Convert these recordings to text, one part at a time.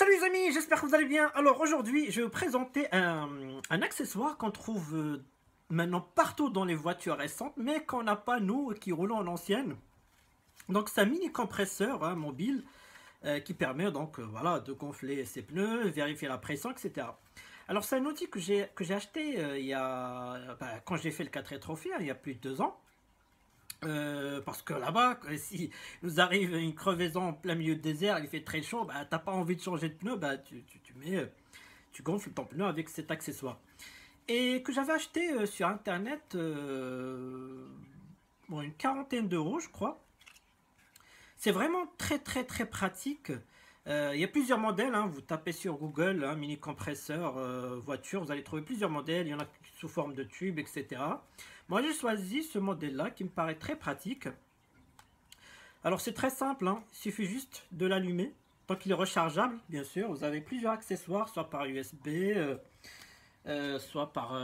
Salut les amis, j'espère que vous allez bien. Alors aujourd'hui, je vais vous présenter un accessoire qu'on trouve maintenant partout dans les voitures récentes, mais qu'on n'a pas nous qui roulons en ancienne. Donc c'est un mini compresseur mobile qui permet donc voilà, de gonfler ses pneus, vérifier la pression, etc. Alors c'est un outil que j'ai acheté quand j'ai fait le 4 Trophy, il y a plus de 2 ans. Parce que là-bas, si nous arrive une crevaison en plein milieu de désert, il fait très chaud, bah, t'as pas envie de changer de pneu, bah, tu gonfles ton pneu avec cet accessoire. Et que j'avais acheté sur internet bon, une quarantaine d'euros, je crois. C'est vraiment très pratique. Il y a plusieurs modèles, hein. Vous tapez sur Google, hein, mini compresseur voiture, vous allez trouver plusieurs modèles. Il y en a sous forme de tube, etc. Moi j'ai choisi ce modèle là qui me paraît très pratique. Alors c'est très simple, hein. Il suffit juste de l'allumer. Tant qu'il est rechargeable, bien sûr, vous avez plusieurs accessoires, soit par USB, soit par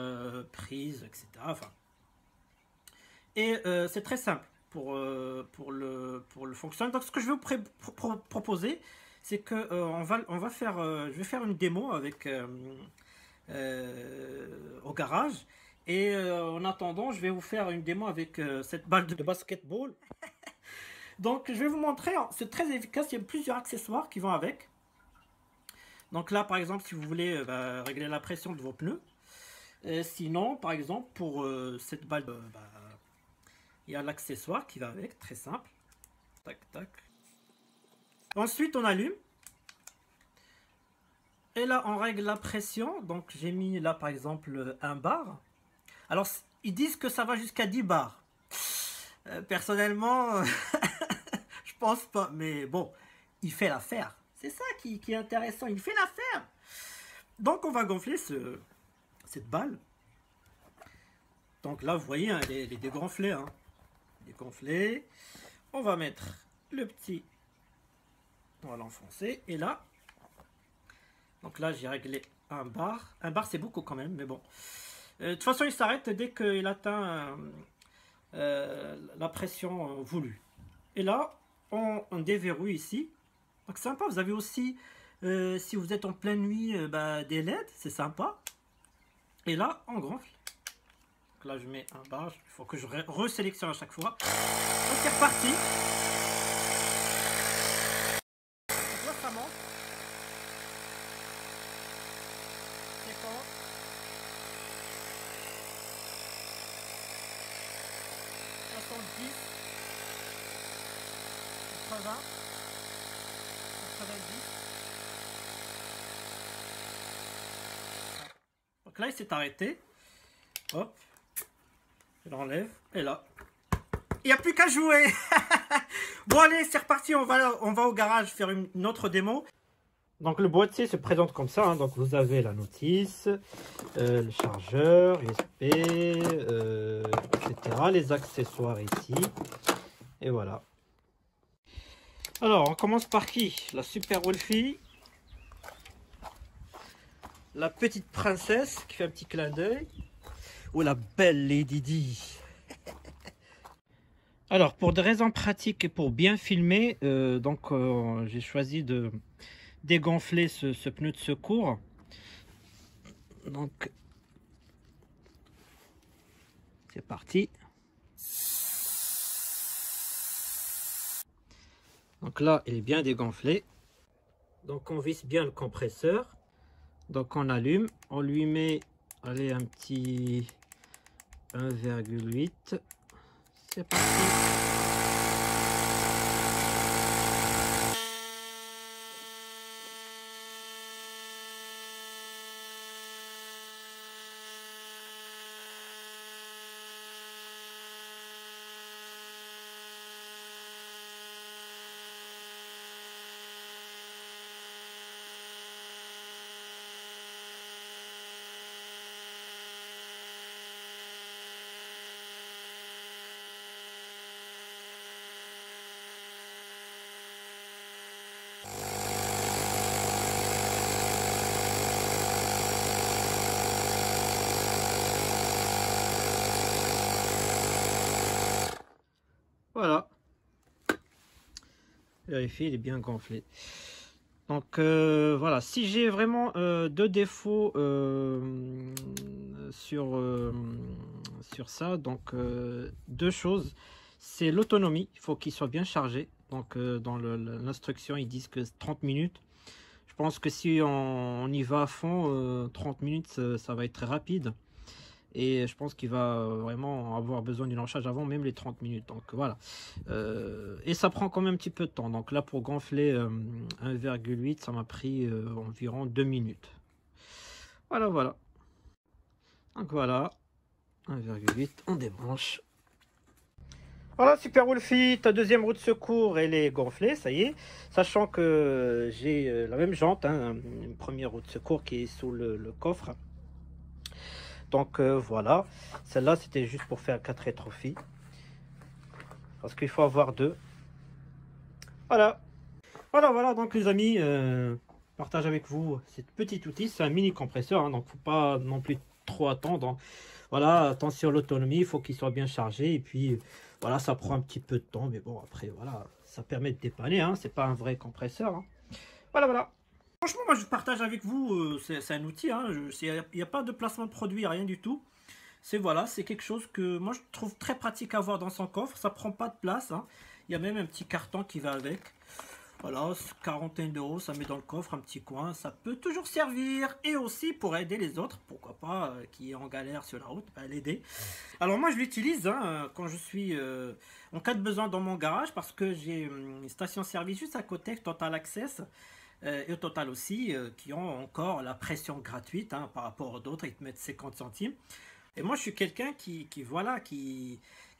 prise, etc. Enfin, et c'est très simple pour le fonctionner. Donc ce que je vais vous proposer, c'est que je vais faire une démo avec au garage. Et en attendant, je vais vous faire une démo avec cette balle de basketball. Donc je vais vous montrer, c'est très efficace, il y a plusieurs accessoires qui vont avec. Donc là par exemple, si vous voulez régler la pression de vos pneus. Sinon par exemple pour cette balle, il y a l'accessoire qui va avec, très simple. Tac tac. Ensuite on allume. Et là on règle la pression. Donc j'ai mis là par exemple 1 bar. Alors ils disent que ça va jusqu'à 10 bars. Personnellement, je pense pas. Mais bon, il fait l'affaire. C'est ça qui est intéressant. Il fait l'affaire. Donc on va gonfler cette balle. Donc là vous voyez, hein, elle est dégonflée. Hein. Dégonflée. On va mettre le petit. On va l'enfoncer. Et là. Donc là j'ai réglé 1 bar. 1 bar c'est beaucoup quand même. Mais bon. De toute façon il s'arrête dès qu'il atteint la pression voulue. Et là on déverrouille ici. Donc sympa, vous avez aussi si vous êtes en pleine nuit des LED, c'est sympa. Et là on gonfle. Donc là je mets 1 bar, il faut que je resélectionne à chaque fois. Donc c'est reparti. Donc là ça monte. C'est quand 70, 80, 90. Donc là, il s'est arrêté. Hop. Je l'enlève. Et là. Il n'y a plus qu'à jouer. Bon, allez, c'est reparti. On va au garage faire une autre démo. Donc, le boîtier se présente comme ça. Hein. Donc, vous avez la notice, le chargeur, USB, etc. Les accessoires ici. Et voilà. Alors, on commence par qui? La Super Wolfie. La petite princesse qui fait un petit clin d'œil. Ou la belle Lady Di. Alors, pour des raisons pratiques et pour bien filmer, j'ai choisi de dégonfler ce pneu de secours. Donc, c'est parti. Donc là, il est bien dégonflé. Donc on visse bien le compresseur. Donc on allume, on lui met, allez, un petit 1,8. C'est parti. Voilà. Vérifier, il est bien gonflé. Donc voilà, si j'ai vraiment deux défauts sur ça, donc deux choses, c'est l'autonomie, il faut qu'il soit bien chargé. Donc dans l'instruction, ils disent que 30 minutes. Je pense que si on y va à fond, 30 minutes, ça va être très rapide. Et je pense qu'il va vraiment avoir besoin d'une recharge avant même les 30 minutes. Donc voilà. Et ça prend quand même un petit peu de temps. Donc là, pour gonfler 1,8, ça m'a pris environ 2 minutes. Voilà, voilà. Donc voilà. 1,8, on débranche. Voilà, Super Wolfie, ta deuxième roue de secours, elle est gonflée, ça y est. Sachant que j'ai la même jante, hein, une première roue de secours qui est sous le coffre. Donc voilà, celle-là c'était juste pour faire 4 rétrofits. Parce qu'il faut avoir 2. Voilà. Voilà, donc les amis, partage avec vous cette petite outil. C'est un mini compresseur, hein, donc faut pas non plus trop attendre. Voilà, attention à l'autonomie, il faut qu'il soit bien chargé. Et puis voilà, ça prend un petit peu de temps. Mais bon, après, voilà, ça permet de dépanner. Hein, c'est pas un vrai compresseur. Hein. Voilà. Franchement, moi je partage avec vous, c'est un outil, hein, il n'y a pas de placement de produit, rien du tout. Voilà, c'est quelque chose que moi je trouve très pratique à avoir dans son coffre, ça prend pas de place. Hein. Il y a même un petit carton qui va avec. Voilà, 41 €, ça met dans le coffre, un petit coin, ça peut toujours servir. Et aussi pour aider les autres, pourquoi pas, qui est en galère sur la route, l'aider. Alors moi je l'utilise hein, quand je suis en cas de besoin dans mon garage, parce que j'ai une station-service juste à côté, Total Access. Et au Total aussi, qui ont encore la pression gratuite hein, par rapport aux autres, ils te mettent 50 centimes. Et moi, je suis quelqu'un qui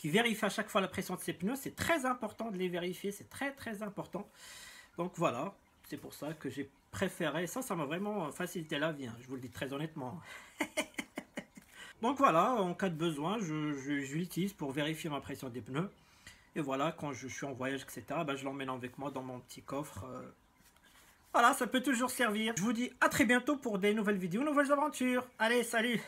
vérifie à chaque fois la pression de ses pneus. C'est très important de les vérifier, c'est très important. Donc voilà, c'est pour ça que j'ai préféré. Ça m'a vraiment facilité la vie, hein, je vous le dis très honnêtement. Donc voilà, en cas de besoin, je l'utilise pour vérifier ma pression des pneus. Et voilà, quand je suis en voyage, etc., ben, je l'emmène avec moi dans mon petit coffre. Voilà, ça peut toujours servir. Je vous dis à très bientôt pour des nouvelles vidéos, nouvelles aventures. Allez, salut